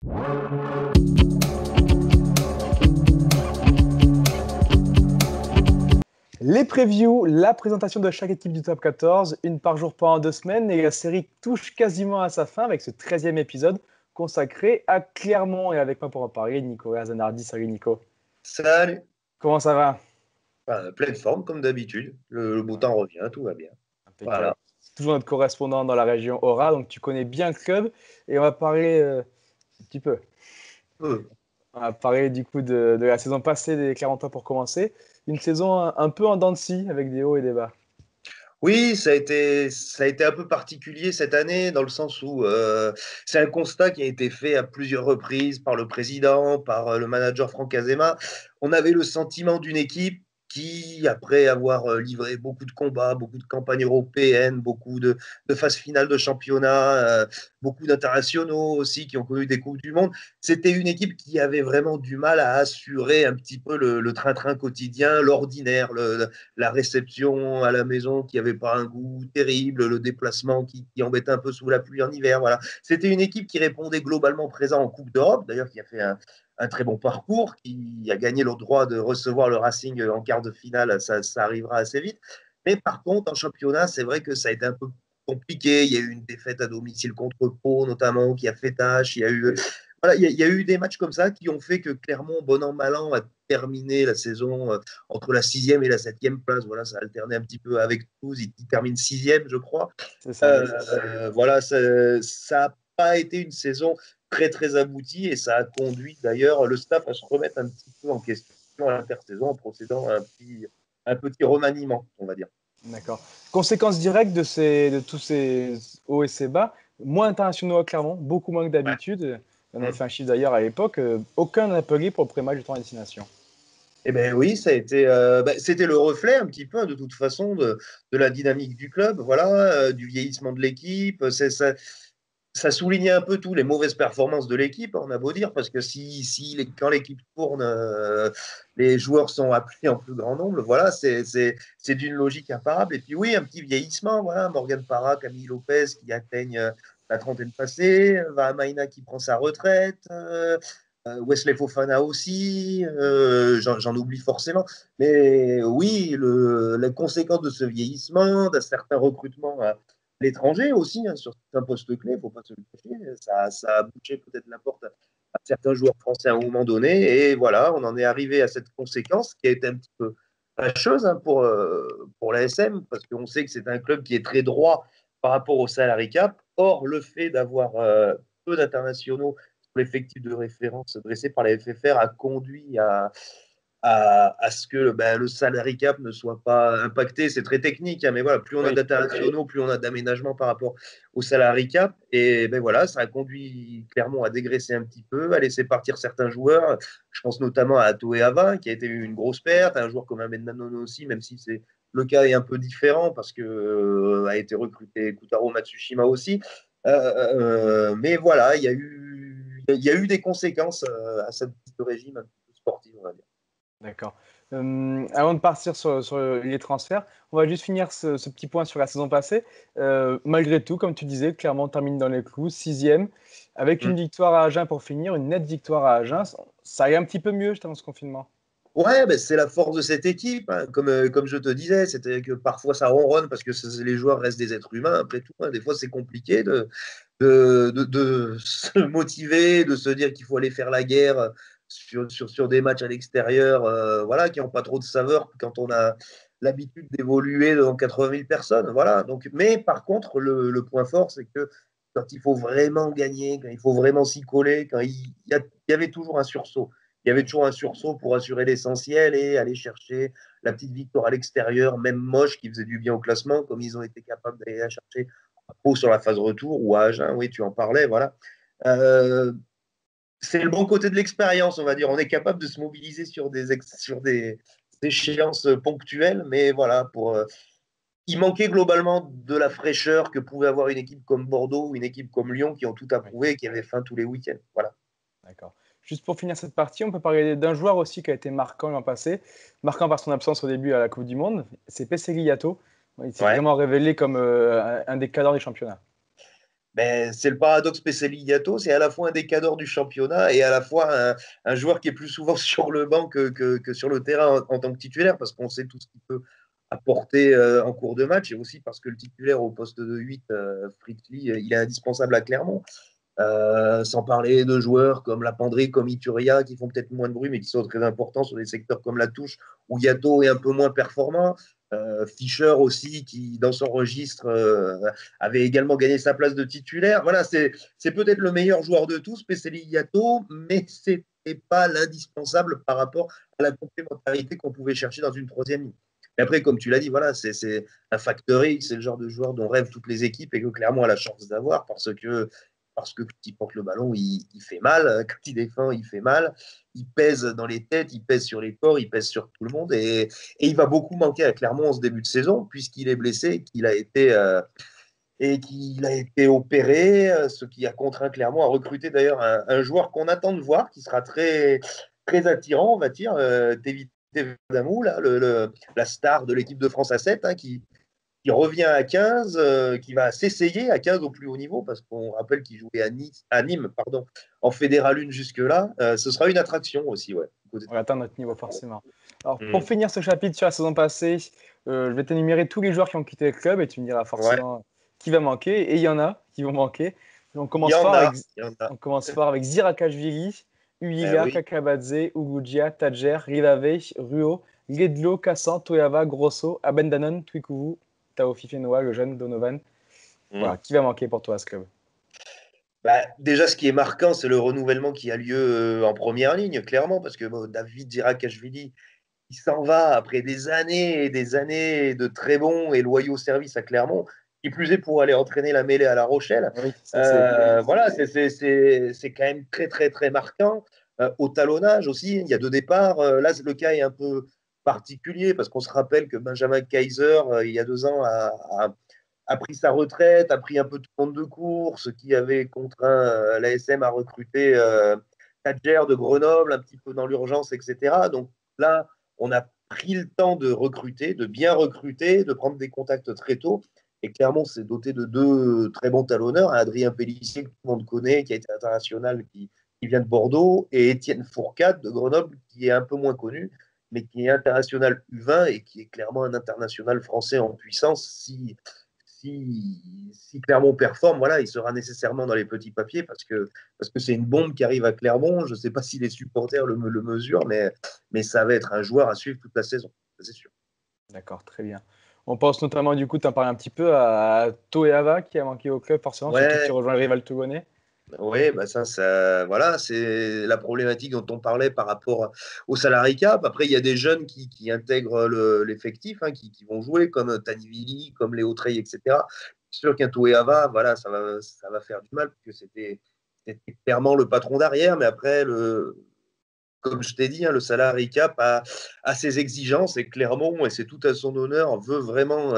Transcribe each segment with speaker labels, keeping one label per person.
Speaker 1: Les previews, la présentation de chaque équipe du top 14, une par jour pendant 2 semaines, et la série touche quasiment à sa fin avec ce 13e épisode consacré à Clermont. Et avec moi pour en parler, Nicolas Zanardi. Salut Nico.
Speaker 2: Salut.
Speaker 1: Comment ça va?
Speaker 2: Pleine forme comme d'habitude. Le beau temps revient, tout va bien.
Speaker 1: Impeccable.
Speaker 2: Voilà.
Speaker 1: C'est toujours notre correspondant dans la région Aura, donc tu connais bien le club. Et on va parler un petit peu.
Speaker 2: Euh,
Speaker 1: On va parler du coup de la saison passée des Clermontois pour commencer. Une saison un peu en dents de scie avec des hauts et des bas.
Speaker 2: Oui, ça a été un peu particulier cette année dans le sens où c'est un constat qui a été fait à plusieurs reprises par le président, par le manager Franck Azema. On avait le sentiment d'une équipe qui, après avoir livré beaucoup de combats, beaucoup de campagnes européennes, beaucoup de phases finales de championnat, beaucoup d'internationaux aussi qui ont connu des Coupes du Monde, c'était une équipe qui avait vraiment du mal à assurer un petit peu le train-train quotidien, l'ordinaire, la réception à la maison qui n'avait pas un goût terrible, le déplacement qui embêtait un peu sous la pluie en hiver. Voilà. C'était une équipe qui répondait globalement présent en Coupe d'Europe, d'ailleurs qui a fait un très bon parcours, qui a gagné le droit de recevoir le Racing en quart de finale, ça arrivera assez vite. Mais par contre, en championnat, c'est vrai que ça a été un peu compliqué. Il y a eu une défaite à domicile contre Pau, notamment, qui a fait tâche. Il y a eu des matchs comme ça qui ont fait que Clermont, bon an, mal an, a terminé la saison entre la 6e et la 7e place. Voilà, ça a alterné un petit peu avec Toulouse. Il termine 6e, je crois.
Speaker 1: C'est ça, oui.
Speaker 2: Voilà, ça n'a pas été une saison très, très aboutie et ça a conduit d'ailleurs le staff à se remettre un petit peu en question à l'intersaison en procédant à un petit remaniement, on va dire.
Speaker 1: D'accord. Conséquence directe de tous ces hauts et ces bas, moins internationaux à Clermont, beaucoup moins que
Speaker 2: Ouais.
Speaker 1: d'habitude. On avait
Speaker 2: Mm.
Speaker 1: fait un chiffre d'ailleurs à l'époque, aucun appelé pour le pré-match du tour en destination.
Speaker 2: Eh ben oui, ça a été, c'était le reflet un petit peu de toute façon de la dynamique du club, voilà, du vieillissement de l'équipe. Ça soulignait un peu tout les mauvaises performances de l'équipe, on a beau dire, parce que quand l'équipe tourne, les joueurs sont appelés en plus grand nombre. Voilà, c'est d'une logique imparable. Et puis oui, un petit vieillissement, voilà, Morgan Parra, Camille Lopez qui atteignent la trentaine passée, Vahamaina qui prend sa retraite, Wesley Fofana aussi, j'en oublie forcément. Mais oui, la conséquence de ce vieillissement, d'un certain recrutement à l'étranger aussi, hein, sur certains postes clés, il ne faut pas se le cacher, ça a bouché peut-être la porte à certains joueurs français à un moment donné. Et voilà, on en est arrivé à cette conséquence qui a été un petit peu fâcheuse, hein, pour l'ASM, parce qu'on sait que c'est un club qui est très droit par rapport au salary cap. Or, le fait d'avoir peu d'internationaux sur l'effectif de référence dressé par la FFR a conduit à ce que le salary cap ne soit pas impacté. C'est très technique, hein, mais voilà, plus on a
Speaker 1: Oui.
Speaker 2: d'internationaux, plus on a d'aménagement par rapport au salary cap. Et ben voilà, ça a conduit Clermont à dégraisser un petit peu, à laisser partir certains joueurs. Je pense notamment à Toé Ava, qui a été une grosse perte, un joueur comme Ahmed Nanono aussi, même si le cas est un peu différent parce que a été recruté Kutaro Matsushima aussi. Mais voilà, il y a eu des conséquences à cette régime un petit peu sportif, on va dire.
Speaker 1: D'accord. Avant de partir sur les transferts, on va juste finir ce petit point sur la saison passée. Malgré tout, comme tu disais, Clermont termine dans les clous, 6e, avec une
Speaker 2: Mm.
Speaker 1: victoire à Agen pour finir, une nette victoire à Agen. Ça allait un petit peu mieux, juste avant ce confinement.
Speaker 2: Ouais, ben, c'est la force de cette équipe, hein. Comme je te disais, c'était que parfois ça ronronne parce que les joueurs restent des êtres humains, après tout, hein. Des fois, c'est compliqué de se motiver, de se dire qu'il faut aller faire la guerre sur des matchs à l'extérieur, voilà, qui n'ont pas trop de saveur quand on a l'habitude d'évoluer devant 80 000 personnes. Voilà. Donc, mais par contre, le point fort, c'est que quand il faut vraiment gagner, quand il faut vraiment s'y coller, il y avait toujours un sursaut. Il y avait toujours un sursaut pour assurer l'essentiel et aller chercher la petite victoire à l'extérieur, même moche, qui faisait du bien au classement, comme ils ont été capables d'aller la chercher à Pau sur la phase retour ou à Agen, oui, tu en parlais, voilà. Euh, c'est le bon côté de l'expérience, on va dire. On est capable de se mobiliser sur des échéances ponctuelles, mais voilà, il manquait globalement de la fraîcheur que pouvait avoir une équipe comme Bordeaux ou une équipe comme Lyon qui ont tout
Speaker 1: Oui,
Speaker 2: approuvé et qui avaient faim tous les week-ends. Voilà.
Speaker 1: d'accord. Juste pour finir cette partie, on peut parler d'un joueur aussi qui a été marquant l'an passé, marquant par son absence au début à la Coupe du Monde, c'est Pesselli Yato. Il s'est
Speaker 2: Ouais.
Speaker 1: vraiment révélé comme un des cadres du championnat.
Speaker 2: Mais c'est le paradoxe Pesceli-Gatto, c'est à la fois un des cadors du championnat et à la fois un joueur qui est plus souvent sur le banc que sur le terrain en tant que titulaire, parce qu'on sait tout ce qu'il peut apporter en cours de match, et aussi parce que le titulaire au poste de 8, Fritz Lee, il est indispensable à Clermont. Sans parler de joueurs comme Lapendrie, comme Ituria, qui font peut-être moins de bruit, mais qui sont très importants sur des secteurs comme la touche, où Yato est un peu moins performant. Fischer aussi, qui dans son registre avait également gagné sa place de titulaire. Voilà, c'est peut-être le meilleur joueur de tous, Pesceli Yato, mais ce n'est pas l'indispensable par rapport à la complémentarité qu'on pouvait chercher dans une troisième ligne. Mais après, comme tu l'as dit, voilà, c'est un facteur X, c'est le genre de joueur dont rêvent toutes les équipes et que clairement a la chance d'avoir parce que quand il porte le ballon, il fait mal. Quand il défend, il fait mal. Il pèse dans les têtes, il pèse sur les corps, il pèse sur tout le monde. Et il va beaucoup manquer à Clermont en ce début de saison, puisqu'il est blessé, qu'il a été opéré, ce qui a contraint Clermont à recruter d'ailleurs un joueur qu'on attend de voir, qui sera très, très attirant, on va dire, David Damou, là, la star de l'équipe de France A7, hein, qui revient à 15, qui va s'essayer à 15 au plus haut niveau, parce qu'on rappelle qu'il jouait à Nîmes pardon, en Fédéral 1 jusque-là. Ce sera une attraction aussi, ouais.
Speaker 1: On va atteindre notre niveau forcément. Alors, pour finir ce chapitre sur la saison passée, je vais t'énumérer tous les joueurs qui ont quitté le club et tu me diras forcément qui va manquer. Et il y en a qui vont manquer. On commence fort avec Zirakashvili, Uiga, Kakabadze, Ugugia, Tadjer, Rilave, Ruo, Ledlo, Kassan, Toyava, Grosso, Abendanon, Twikuvu, Tao Fifenoa, le jeune Donovan. Voilà, qui va manquer pour toi à ce club?
Speaker 2: Déjà, ce qui est marquant, c'est le renouvellement qui a lieu en première ligne, clairement, parce que David Zirakashvili, il s'en va après des années et des années de très bons et loyaux services à Clermont, qui plus est pour aller entraîner la mêlée à La Rochelle.
Speaker 1: Oui,
Speaker 2: voilà, c'est quand même très, très, très marquant. Au talonnage aussi, il y a deux départs. Là, le cas est un peu particulier parce qu'on se rappelle que Benjamin Kaiser, il y a 2 ans, a pris sa retraite, a pris un peu tout le monde de course, ce qui avait contraint l'ASM à recruter Tadjer de Grenoble, un petit peu dans l'urgence, etc. Donc là, on a pris le temps de recruter, de bien recruter, de prendre des contacts très tôt. Et clairement, c'est doté de 2 très bons talonneurs. Adrien Pellissier, que tout le monde connaît, qui a été international, qui vient de Bordeaux, et Étienne Fourcade de Grenoble, qui est un peu moins connu, mais qui est international U20 et qui est clairement un international français en puissance. Si Clermont performe, voilà, il sera nécessairement dans les petits papiers parce que c'est une bombe qui arrive à Clermont. Je ne sais pas si les supporters le mesurent, mais ça va être un joueur à suivre toute la saison, c'est sûr.
Speaker 1: D'accord, très bien. On pense notamment, du coup, tu en parlais un petit peu, à Toeava qui a manqué au club, forcément, surtout que tu rejoins le rival toulonnais.
Speaker 2: Oui, voilà, c'est la problématique dont on parlait par rapport au salary cap. Après, il y a des jeunes qui intègrent l'effectif, hein, qui vont jouer, comme Tanivili, comme Léo Trey, etc. C'est sûr qu'un Toeava, voilà, ça va faire du mal, parce que c'était clairement le patron derrière, mais après, comme je t'ai dit, hein, le salary cap a ses exigences et Clermont, et c'est tout à son honneur, veut vraiment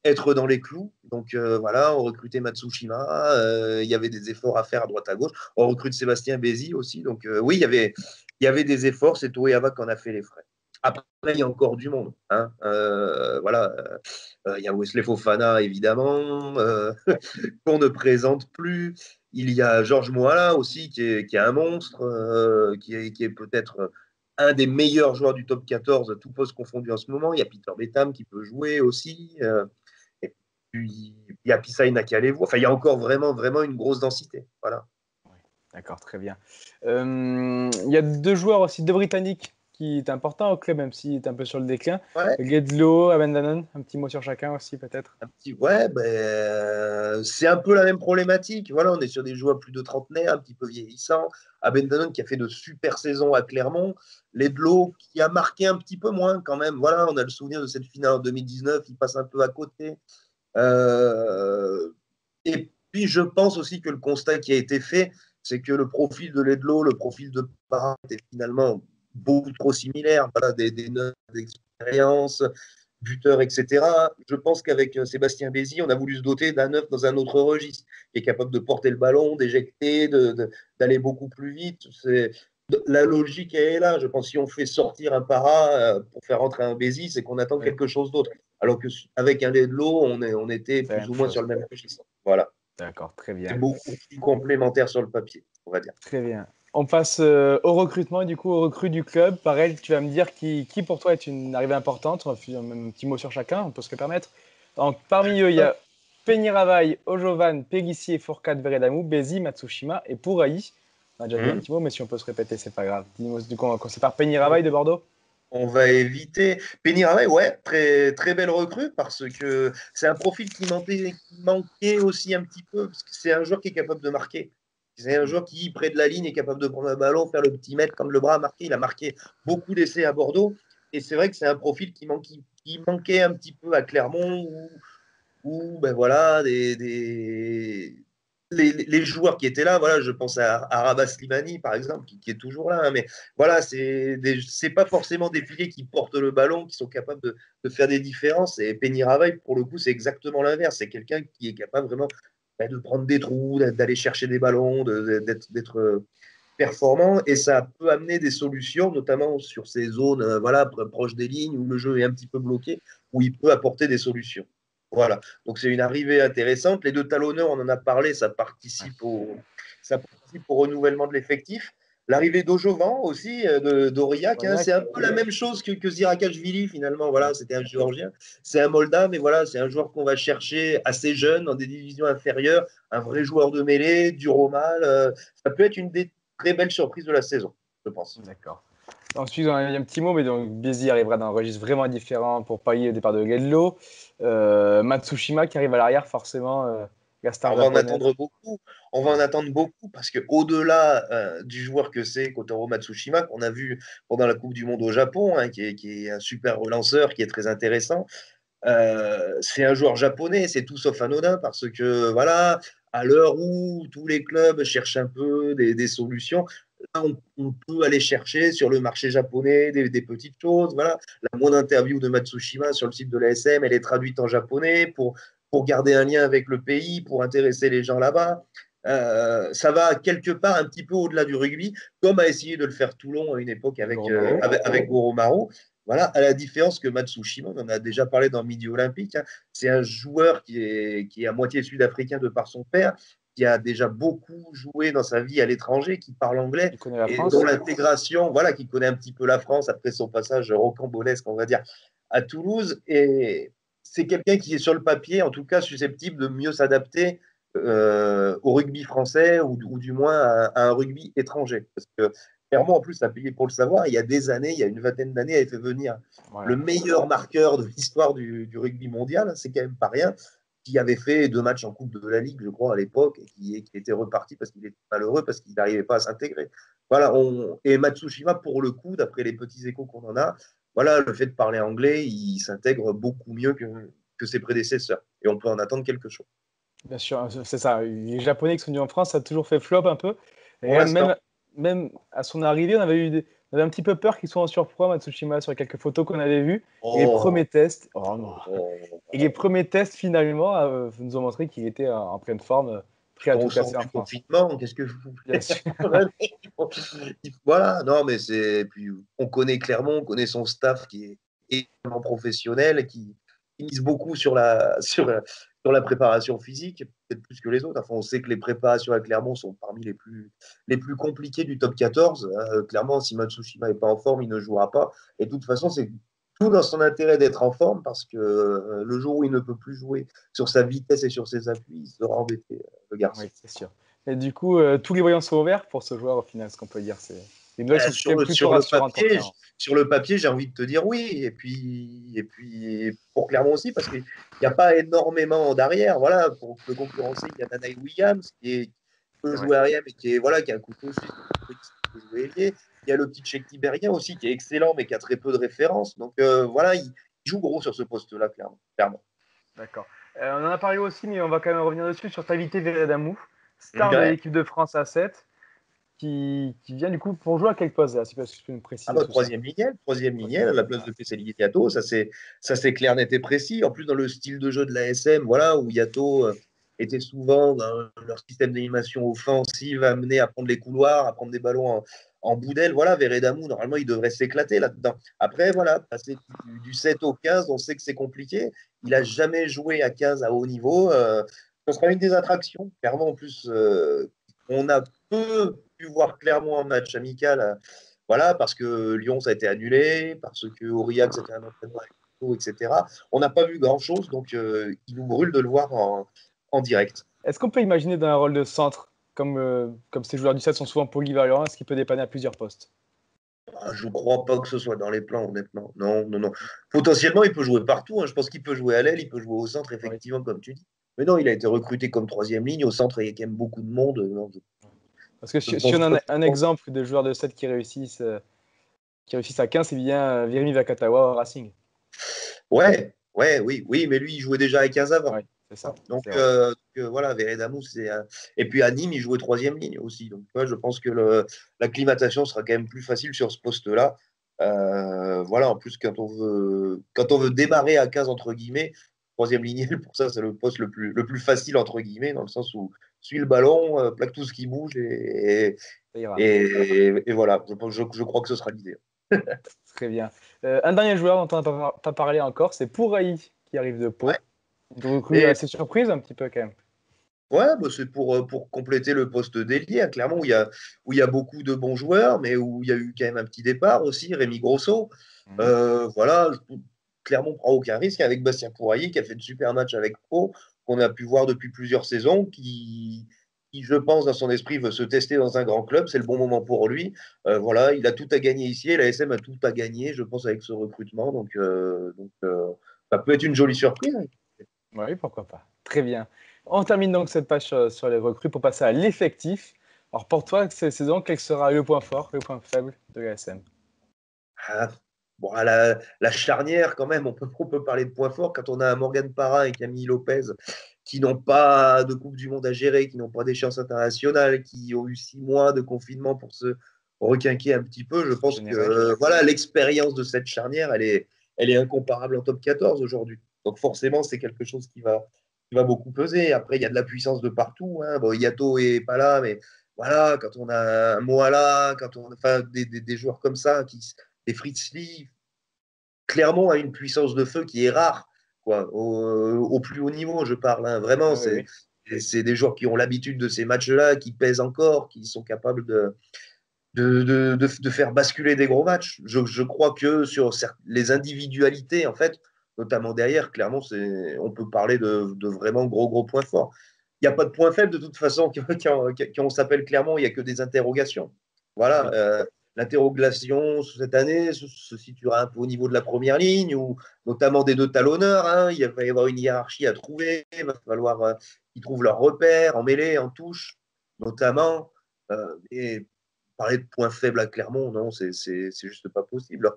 Speaker 2: être dans les clous. Donc voilà, on recrutait Matsushima, il y avait des efforts à faire à droite à gauche. On recrute Sébastien Bézi aussi. Donc oui, il y avait des efforts, c'est Toeava qui en a fait les frais. Après, il y a encore du monde. Hein. Voilà, il y a Wesley Fofana, évidemment, qu'on ne présente plus. Il y a Georges Moala aussi, qui est un monstre, qui est peut-être un des meilleurs joueurs du top 14, tout poste confondu en ce moment. Il y a Peter Betham qui peut jouer aussi. Et puis, il y a Pissaï Nakalevo. Enfin, il y a encore vraiment, vraiment une grosse densité. Voilà.
Speaker 1: D'accord, très bien. Il y a 2 joueurs aussi, 2 Britanniques qui est important au club, même s'il est un peu sur le déclin.
Speaker 2: Ouais.
Speaker 1: Ledlo, Abendanon, un petit mot sur chacun aussi, peut-être.
Speaker 2: C'est un peu la même problématique. Voilà, on est sur des joueurs plus de trentenaire, un petit peu vieillissants. Abendanon qui a fait de super saisons à Clermont. Ledlo qui a marqué un petit peu moins quand même. Voilà, on a le souvenir de cette finale en 2019, il passe un peu à côté. Et puis, je pense aussi que le constat qui a été fait, c'est que le profil de Ledlo, le profil de Parra était finalement beaucoup trop similaire. Voilà, des notes d'expérience, buteur, etc. Je pense qu'avec Sébastien Bézi, on a voulu se doter d'un neuf dans un autre registre, qui est capable de porter le ballon, d'éjecter, d'aller beaucoup plus vite. La logique est là. Je pense que si on fait sortir un Parra pour faire entrer un Bézi, c'est qu'on attend quelque chose d'autre. Alors qu'avec un Ledlo, on était plus ou moins sur le même registre. Voilà.
Speaker 1: D'accord, très
Speaker 2: C'est
Speaker 1: bien.
Speaker 2: beaucoup plus complémentaire sur le papier, on va dire.
Speaker 1: Très bien. On passe au recrutement, du coup, au recrue du club. Pareil, tu vas me dire qui pour toi est une arrivée importante. On va faire un petit mot sur chacun, on peut se le permettre. Donc, parmi eux, il y a Penny Ravaille, Ojovan, Pélissier, Fourcade, Veredamou, Bézi, Matsushima et Pouraï. On a déjà dit un
Speaker 2: Hum.
Speaker 1: petit mot, mais si on peut se répéter, c'est pas grave. Dis-moi, du coup, on commence par Penny Ravaille de Bordeaux.
Speaker 2: On va éviter. Penny Ravai, ouais, très, très belle recrue parce que c'est un profil qui manquait aussi un petit peu parce que c'est un joueur qui est capable de marquer. C'est un joueur qui, près de la ligne, est capable de prendre un ballon, faire le petit mètre quand le bras a marqué. Il a marqué beaucoup d'essais à Bordeaux. Et c'est vrai que c'est un profil qui manquait un petit peu à Clermont où ben voilà, les joueurs qui étaient là, voilà, je pense à Rabat Slimani, par exemple, qui est toujours là, hein, mais voilà, c'est pas forcément des piliers qui portent le ballon, qui sont capables de faire des différences. Et Penny Ravaille, pour le coup, c'est exactement l'inverse. C'est quelqu'un qui est capable vraiment ben, de prendre des trous, d'aller chercher des ballons, d'être performant. Et ça peut amener des solutions, notamment sur ces zones voilà, proches des lignes où le jeu est un petit peu bloqué, où il peut apporter des solutions. Voilà. Donc c'est une arrivée intéressante. Les deux talonneurs, on en a parlé, ça participe au renouvellement de l'effectif. L'arrivée d'Ojovan aussi, d'Aurillac, hein, c'est
Speaker 1: Cognac.
Speaker 2: un peu la même chose que Zirakashvili finalement. Voilà, c'était un Géorgien, c'est un Moldave, mais voilà, c'est un joueur qu'on va chercher assez jeune dans des divisions inférieures, un vrai joueur de mêlée, dur au mal. Ça peut être une des très belles surprises de la saison, je pense.
Speaker 1: D'accord. Ensuite, on a un petit mot, mais donc Bézi arrivera dans un registre vraiment différent pour pallier le départ de Gedlo. Matsushima qui arrive à l'arrière, forcément, la star
Speaker 2: On va en
Speaker 1: japonaise.
Speaker 2: attendre beaucoup. On va en attendre beaucoup parce que au-delà du joueur que c'est Kotaro Matsushima, qu'on a vu pendant la Coupe du Monde au Japon, hein, qui est un super relanceur, qui est très intéressant, c'est un joueur japonais, c'est tout sauf anodin parce que voilà, à l'heure où tous les clubs cherchent un peu des solutions, là, on peut aller chercher sur le marché japonais des petites choses. Voilà, la moindre interview de Matsushima sur le site de l'ASM, elle est traduite en japonais pour garder un lien avec le pays, pour intéresser les gens là-bas. Ça va quelque part un petit peu au-delà du rugby, comme a essayé de le faire Toulon à une époque
Speaker 1: Goromaru.
Speaker 2: avec Goromaru. Voilà, à la différence que Matsushima, on en a déjà parlé dans Midi Olympique, hein, c'est un joueur qui est à moitié sud-africain de par son père, qui a déjà beaucoup joué dans sa vie à l'étranger, qui parle anglais
Speaker 1: Il connaît la
Speaker 2: et dont
Speaker 1: France.
Speaker 2: l'intégration, voilà, qui connaît un petit peu la France après son passage rocambolesque, on va dire, à Toulouse. Et c'est quelqu'un qui est sur le papier, en tout cas, susceptible de mieux s'adapter au rugby français ou du moins à un rugby étranger. Parce que clairement, en plus, ça a payé pour le savoir. Il y a des années, il y a une vingtaine d'années, elle fait venir le
Speaker 1: Voilà.
Speaker 2: meilleur marqueur de l'histoire du rugby mondial. C'est quand même pas rien. Qui avait fait 2 matchs en Coupe de la Ligue, je crois, à l'époque, et qui était reparti parce qu'il était malheureux, parce qu'il n'arrivait pas à s'intégrer. Voilà, et Matsushima, pour le coup, d'après les petits échos qu'on en a, voilà, le fait de parler anglais, il s'intègre beaucoup mieux que ses prédécesseurs. Et on peut en attendre quelque chose.
Speaker 1: Bien sûr, c'est ça. Les Japonais qui sont venus en France, ça a toujours fait flop un peu. Et
Speaker 2: Pour l'instant.
Speaker 1: même à son arrivée, on avait un petit peu peur qu'il soit en surpoids, Matsushima, sur quelques photos qu'on avait vues. Et les premiers
Speaker 2: Oh,
Speaker 1: tests, oh non.
Speaker 2: oh,
Speaker 1: Et les premiers tests, finalement, nous ont montré qu'il était en pleine forme, prêt à
Speaker 2: on
Speaker 1: tout
Speaker 2: sort
Speaker 1: casser en
Speaker 2: du
Speaker 1: France.
Speaker 2: confinement, qu'est-ce que vous
Speaker 1: Bien
Speaker 2: voulez?
Speaker 1: sûr.
Speaker 2: Voilà, non, mais c'est. Puis on connaît Clermont, on connaît son staff qui est extrêmement professionnel, qui mise beaucoup sur la préparation physique, peut-être plus que les autres. Enfin, on sait que les préparations à Clermont sont parmi les plus compliquées du top 14. Clairement, si Matsushima n'est pas en forme, il ne jouera pas. Et de toute façon, c'est tout dans son intérêt d'être en forme parce que le jour où il ne peut plus jouer sur sa vitesse et sur ses appuis, il sera embêté, le garçon.
Speaker 1: Oui, c'est sûr. Et du coup, tous les voyants sont ouverts pour ce joueur, au final, ce qu'on peut dire. Les nouvelles sont quand même plutôt rassurantes pour Clermont.
Speaker 2: Sur le papier, j'ai envie de te dire oui. Et puis pour Clermont aussi, parce qu'il n'y a pas énormément d'arrière. Voilà, pour le concurrencer, il y a Nanaï Williams qui peut
Speaker 1: C'est vrai.
Speaker 2: jouer arrière, mais qui a un couteau suisse, qui peut jouer ailier. Il y a le petit Cheikh Tiberien aussi, qui est excellent, mais qui a très peu de références. Donc voilà, il joue gros sur ce poste-là, clairement. Clairement.
Speaker 1: D'accord. On en a parlé aussi, mais on va quand même revenir dessus, sur Tavité Veredamou, star de
Speaker 2: Ouais.
Speaker 1: l'équipe de France A7, qui vient du coup pour jouer à quel poste là, si tu peux nous
Speaker 2: Ah
Speaker 1: préciser
Speaker 2: bah,
Speaker 1: tout ça.
Speaker 2: troisième lignel, à
Speaker 1: Troisième.
Speaker 2: la place de Pesselli Yato, ça c'est clair, net et précis. En plus, dans le style de jeu de la SM, voilà, où Yato était souvent dans leur système d'animation offensive, amené à prendre les couloirs, à prendre des ballons en bout d'aile. Voilà, Veredamou, normalement, il devrait s'éclater là-dedans. Après, voilà, passer du 7 au 15, on sait que c'est compliqué. Il a jamais joué à 15 à haut niveau. ce sera une des attractions. Clairement, en plus, on a peu pu voir Clermont en match amical. Voilà, parce que Lyon, ça a été annulé, parce que Aurillac, c'était un entraînement avec Pau, etc. On n'a pas vu grand-chose, donc il nous brûle de le voir en direct.
Speaker 1: Est-ce qu'on peut imaginer dans un rôle de centre, comme ces joueurs du 7 sont souvent polyvalents, est-ce qu'il peut dépanner à plusieurs postes?
Speaker 2: Ah, je ne crois pas que ce soit dans les plans, honnêtement. Non, non, non. Potentiellement, il peut jouer partout, hein. Je pense qu'il peut jouer à l'aile, il peut jouer au centre,
Speaker 1: Oui.
Speaker 2: effectivement, comme tu dis. Mais non, il a été recruté comme troisième ligne. Au centre, il y a quand même beaucoup de monde. Non,
Speaker 1: Parce que
Speaker 2: je
Speaker 1: si
Speaker 2: pense
Speaker 1: on
Speaker 2: pas
Speaker 1: a
Speaker 2: que
Speaker 1: un exemple de joueurs de 7 qui réussissent à 15, c'est bien Virimi Vakatawa au Racing.
Speaker 2: Ouais, ouais, oui, oui, mais lui, il jouait déjà à 15
Speaker 1: Oui,
Speaker 2: avant.
Speaker 1: c'est ça,
Speaker 2: Donc,
Speaker 1: c'est vrai.
Speaker 2: voilà, Veredamou, c'est. Et puis à Nîmes, il jouait troisième ligne aussi. Donc, ouais, je pense que l'acclimatation sera quand même plus facile sur ce poste-là. Voilà, en plus, quand on veut démarrer à 15, entre guillemets, troisième ligne, pour ça, c'est le poste le plus facile, entre guillemets, dans le sens où suit le ballon, plaque tout ce qui bouge
Speaker 1: Ça ira.
Speaker 2: et voilà, je crois que ce sera l'idée.
Speaker 1: Très bien. Un dernier joueur dont on n'a pas parlé encore, c'est Pourailly qui arrive de
Speaker 2: Ouais.
Speaker 1: Pau. Une recrue
Speaker 2: Et
Speaker 1: assez surprise un petit peu quand même.
Speaker 2: ouais, bah, c'est pour compléter le poste d'ailier, hein, clairement, où il y a beaucoup de bons joueurs, mais où il y a eu quand même un petit départ aussi, Rémi Grosso.
Speaker 1: Mhm.
Speaker 2: Voilà, Clermont prend aucun risque avec Bastien Pourailly, qui a fait de super match avec Pau, qu'on a pu voir depuis plusieurs saisons, qui, je pense, dans son esprit, veut se tester dans un grand club. C'est le bon moment pour lui. Voilà, il a tout à gagner ici, et la SM a tout à gagner, je pense, avec ce recrutement. Donc, ça peut être une jolie surprise, hein.
Speaker 1: Oui, pourquoi pas. Très bien. On termine donc cette page sur les recrues pour passer à l'effectif. Alors pour toi, cette saison, quel sera le point fort, le point faible de l'ASM?
Speaker 2: Ah, bon, la charnière, quand même, on peut parler de points forts quand on a Morgan Parra et Camille Lopez qui n'ont pas de Coupe du Monde à gérer, qui n'ont pas d'échéance internationale, qui ont eu 6 mois de confinement pour se requinquer un petit peu. Je pense que
Speaker 1: Généré.
Speaker 2: voilà, l'expérience de cette charnière, elle est incomparable en top 14 aujourd'hui. Donc forcément, c'est quelque chose qui va beaucoup peser. Après, il y a de la puissance de partout, hein. Bon, Yato est pas là, mais voilà, quand on a un Moala, enfin, des joueurs comme ça et Fritz Lee, clairement, a une puissance de feu qui est rare, quoi, au plus haut niveau, je parle, hein. Vraiment,
Speaker 1: Ah oui,
Speaker 2: c'est
Speaker 1: oui.
Speaker 2: c'est des joueurs qui ont l'habitude de ces matchs-là, qui pèsent encore, qui sont capables de faire basculer des gros matchs. Je crois que sur les individualités, en fait, notamment derrière, clairement, on peut parler de vraiment gros, gros points forts. Il n'y a pas de points faibles de toute façon quand on s'appelle Clermont, il n'y a que des interrogations. Voilà,
Speaker 1: Oui.
Speaker 2: l'interrogation cette année se situera un peu au niveau de la première ligne, ou notamment des deux talonneurs, hein. Il va y avoir une hiérarchie à trouver, il va falloir qu'ils trouvent leurs repères en mêlée, en touche, notamment. Et parler de points faibles à Clermont, non, c'est juste pas possible.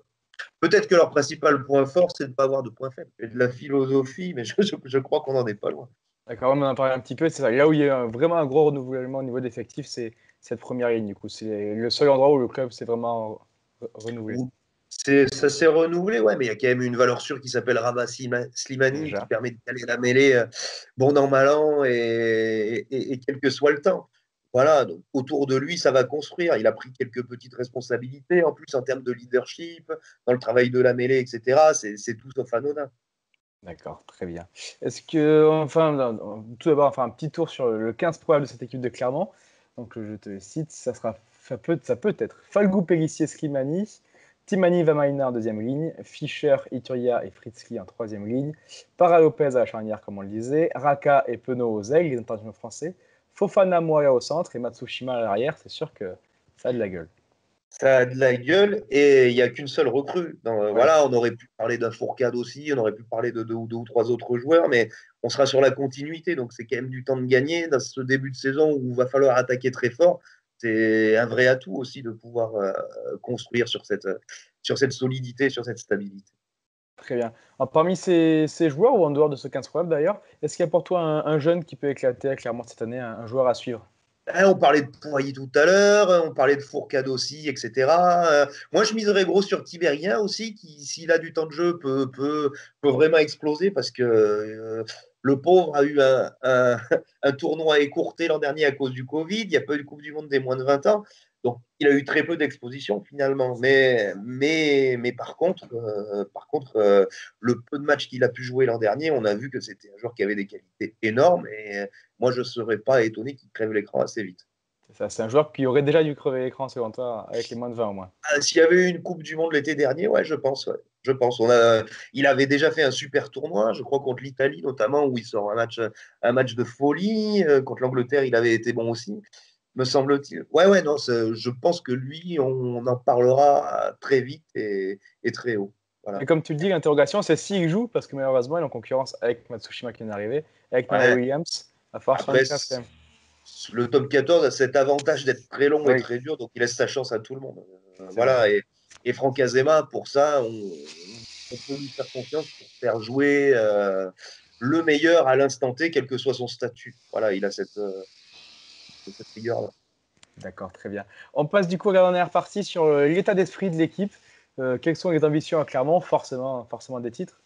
Speaker 2: Peut-être que leur principal point fort, c'est de ne pas avoir de points faibles. Et de la philosophie, mais je crois qu'on n'en est pas loin.
Speaker 1: D'accord, on en a parlé un petit peu. C'est ça. Là où il y a vraiment un gros renouvellement au niveau de l'effectif, c'est cette première ligne. Du coup, c'est le seul endroit où le club s'est vraiment renouvelé.
Speaker 2: Ça s'est renouvelé, ouais, mais il y a quand même une valeur sûre qui s'appelle Rama Slimani, qui
Speaker 1: Déjà.
Speaker 2: permet de caler la mêlée bon an, mal an, et quel que soit le temps. Voilà, donc autour de lui, ça va construire. Il a pris quelques petites responsabilités, en plus en termes de leadership, dans le travail de la mêlée, etc. C'est tout sauf anodin.
Speaker 1: D'accord, très bien. Est-ce que, enfin, tout d'abord, enfin, un petit tour sur le 15 probable de cette équipe de Clermont. Donc, je te cite, ça peut être Falgou, Pellissier, Slimani, Timani, Vamaina en deuxième ligne, Fischer, Ituria et Fritzli en troisième ligne, Para Lopez à la charnière, comme on le disait, Raka et Penaud aux aigles, les internationaux français, Fofana, Moya au centre et Matsushima à l'arrière. C'est sûr que ça a de la gueule.
Speaker 2: Ça a de la gueule et il n'y a qu'une seule recrue.
Speaker 1: Oui,
Speaker 2: Voilà, on aurait pu parler d'un Fourcade aussi, on aurait pu parler de deux ou trois autres joueurs, mais on sera sur la continuité. Donc c'est quand même du temps de gagner dans ce début de saison où il va falloir attaquer très fort. C'est un vrai atout aussi de pouvoir construire sur cette solidité, sur cette stabilité.
Speaker 1: très bien. Alors, parmi ces joueurs, ou en dehors de ce 15 probable d'ailleurs, est-ce qu'il y a pour toi un jeune qui peut éclater clairement cette année, un joueur à suivre?
Speaker 2: Hein, on parlait de Poirier tout à l'heure, on parlait de Fourcade aussi, etc. Moi, je miserais gros sur Tibérien aussi, qui, s'il a du temps de jeu, peut vraiment exploser parce que le pauvre a eu un tournoi écourté l'an dernier à cause du Covid. Il n'y a pas eu de Coupe du Monde des moins de 20 ans. Donc, il a eu très peu d'exposition finalement. Mais par contre le peu de matchs qu'il a pu jouer l'an dernier, on a vu que c'était un joueur qui avait des qualités énormes. Et moi, je ne serais pas étonné qu'il crève l'écran assez vite.
Speaker 1: C'est un joueur qui aurait déjà dû crever l'écran, selon toi, avec les moins de 20 au moins.
Speaker 2: S'il y avait eu une Coupe du Monde l'été dernier, ouais, je pense. Ouais. Je pense. Il avait déjà fait un super tournoi, je crois, contre l'Italie notamment, où il sort un match de folie. Contre l'Angleterre, il avait été bon aussi, me semble-t-il. Ouais, ouais, non, je pense que lui, on en parlera très vite et très haut. Voilà.
Speaker 1: Et comme tu le dis, l'interrogation, c'est s'il joue, parce que malheureusement, il est en concurrence avec Matsushima qui vient d'arriver, avec Noah
Speaker 2: Ouais.
Speaker 1: Williams. Il va falloir faire
Speaker 2: Après,
Speaker 1: une place quand même.
Speaker 2: le top 14 a cet avantage d'être très long et
Speaker 1: Oui,
Speaker 2: très dur, donc il laisse sa chance à tout le monde.
Speaker 1: c'est vrai.
Speaker 2: Voilà. Et Franck Azema, pour ça, on peut lui faire confiance pour faire jouer le meilleur à l'instant T, quel que soit son statut. Voilà, il a cette rigueur-là.
Speaker 1: D'accord, très bien. On passe du coup à la dernière partie sur l'état d'esprit de l'équipe. Quelles sont les ambitions à Clermont? Forcément des titres.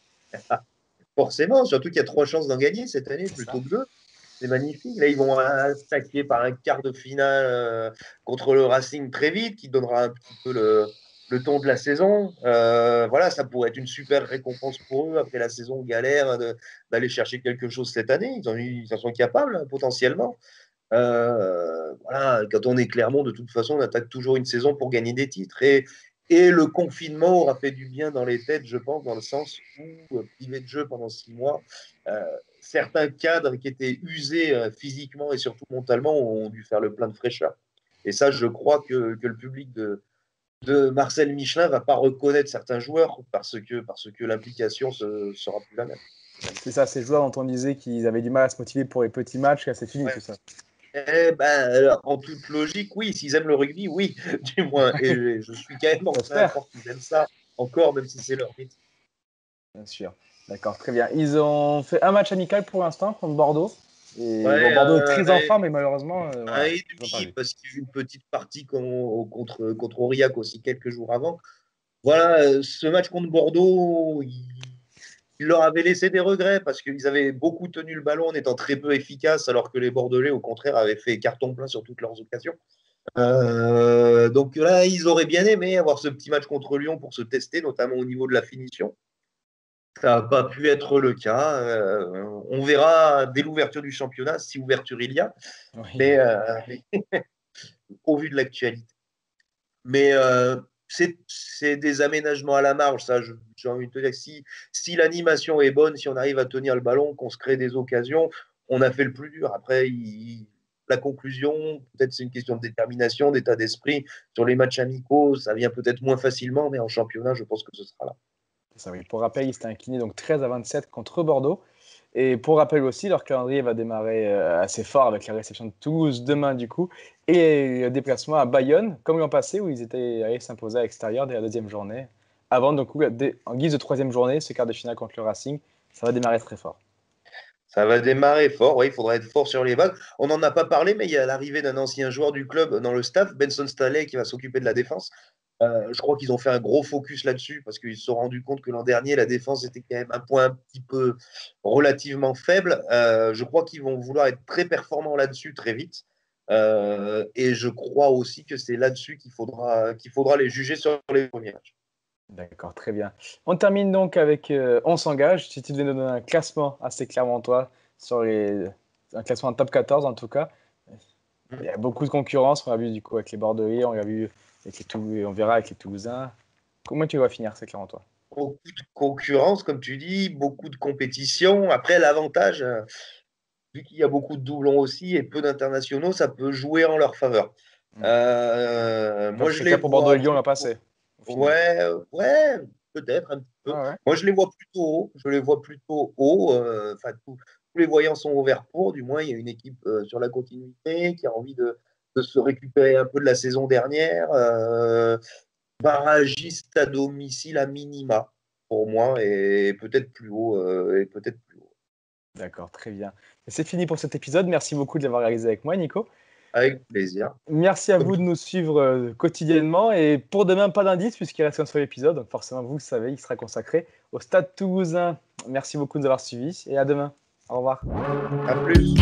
Speaker 2: Forcément, surtout qu'il y a 3 chances d'en gagner cette année
Speaker 1: C'est ça.
Speaker 2: plutôt que 2. C'est magnifique. Là, ils vont attaquer par un quart de finale contre le Racing très vite, qui donnera un petit peu le ton de la saison. Voilà, ça pourrait être une super récompense pour eux après la saison galère d'aller chercher quelque chose cette année. Ils en sont capables, hein, potentiellement. Voilà, quand on est Clermont, de toute façon, on attaque toujours une saison pour gagner des titres. Et le confinement aura fait du bien dans les têtes, je pense, dans le sens où, privé de jeu pendant 6 mois, euh, certains cadres qui étaient usés physiquement et surtout mentalement ont dû faire le plein de fraîcheur. Et ça, je crois que le public de Marcel Michelin ne va pas reconnaître certains joueurs parce que l'implication ne sera plus la même.
Speaker 1: C'est ça, ces joueurs dont on disait qu'ils avaient du mal à se motiver pour les petits matchs, là, c'est fini
Speaker 2: Ouais.
Speaker 1: tout ça.
Speaker 2: Eh ben, alors, en toute logique, oui. S'ils aiment le rugby, oui, du moins. Et je suis quand même enclin à
Speaker 1: J'espère,
Speaker 2: croire qu'ils aiment ça encore, même si c'est leur métier.
Speaker 1: bien sûr. D'accord, très bien. Ils ont fait un match amical pour l'instant contre Bordeaux. Et bon,
Speaker 2: Ouais,
Speaker 1: Bordeaux est très en forme, mais malheureusement,
Speaker 2: un
Speaker 1: voilà,
Speaker 2: et
Speaker 1: ils n'ont pas
Speaker 2: demi,
Speaker 1: vu.
Speaker 2: parce qu'il y a eu une petite partie contre Aurillac aussi quelques jours avant. Voilà, ce match contre Bordeaux, il leur avait laissé des regrets parce qu'ils avaient beaucoup tenu le ballon en étant très peu efficaces, alors que les Bordelais, au contraire, avaient fait carton plein sur toutes leurs occasions. Donc là, ils auraient bien aimé avoir ce petit match contre Lyon pour se tester, notamment au niveau de la finition. Ça n'a pas pu être le cas. On verra dès l'ouverture du championnat si ouverture il y a,
Speaker 1: Oui.
Speaker 2: mais, au vu de l'actualité. Mais c'est des aménagements à la marge, ça, j'ai envie de te dire. Si l'animation est bonne, si on arrive à tenir le ballon, qu'on se crée des occasions, on a fait le plus dur. Après, la conclusion, peut-être c'est une question de détermination, d'état d'esprit. Sur les matchs amicaux, ça vient peut-être moins facilement, mais en championnat, je pense que ce sera là.
Speaker 1: Ça, oui. Pour rappel, ils s'étaient inclinés donc 13-27 contre Bordeaux. Et pour rappel aussi, leur calendrier va démarrer assez fort avec la réception de Toulouse demain du coup et le déplacement à Bayonne, comme l'an passé où ils étaient allés s'imposer à l'extérieur dès la deuxième journée. Avant, donc, en guise de troisième journée, ce quart de finale contre le Racing, ça va démarrer très fort.
Speaker 2: Ça va démarrer fort, oui, il faudra être fort sur les vagues. On n'en a pas parlé, mais il y a l'arrivée d'un ancien joueur du club dans le staff, Benson Staley, qui va s'occuper de la défense. Je crois qu'ils ont fait un gros focus là-dessus parce qu'ils se sont rendus compte que l'an dernier, la défense était quand même un point un petit peu relativement faible. Je crois qu'ils vont vouloir être très performants là-dessus très vite. Et je crois aussi que c'est là-dessus qu'il faudra les juger sur les premiers matchs.
Speaker 1: D'accord, très bien. On termine donc avec On s'engage. Si tu devais nous donner un classement assez clairement, toi, un classement en top 14 en tout cas, il y a beaucoup de concurrence. On l'a vu du coup avec les Bordelais, on l'a vu avec on verra avec les Toulousains. Comment tu vas finir, c'est clairement toi?
Speaker 2: Beaucoup de concurrence, comme tu dis, beaucoup de compétition. Après, l'avantage, vu qu'il y a beaucoup de doublons aussi et peu d'internationaux, ça peut jouer en leur faveur.
Speaker 1: Hmm. Comme
Speaker 2: Moi, je
Speaker 1: c'était le
Speaker 2: les
Speaker 1: cas pour Bordeaux et
Speaker 2: vois
Speaker 1: Lyon l'an
Speaker 2: plutôt.
Speaker 1: passé, au final.
Speaker 2: Ouais, ouais, peut-être un petit peu.
Speaker 1: Ah ouais.
Speaker 2: Moi, je les vois plutôt haut. Je les vois plutôt haut. Enfin, tous les voyants sont ouverts pour. Du moins, il y a une équipe sur la continuité qui a envie de se récupérer un peu de la saison dernière. Barragiste à domicile à minima, pour moi, et peut-être plus haut. Et peut-être plus haut.
Speaker 1: D'accord, très bien. C'est fini pour cet épisode. Merci beaucoup de l'avoir réalisé avec moi, Nico.
Speaker 2: Avec plaisir.
Speaker 1: Merci à
Speaker 2: Comme
Speaker 1: vous de
Speaker 2: tout.
Speaker 1: nous suivre quotidiennement. Et pour demain, pas d'indice, puisqu'il reste un seul épisode. Donc forcément, vous le savez, il sera consacré au Stade Toulousain. Merci beaucoup de nous avoir suivis et à demain. Au revoir.
Speaker 2: À plus.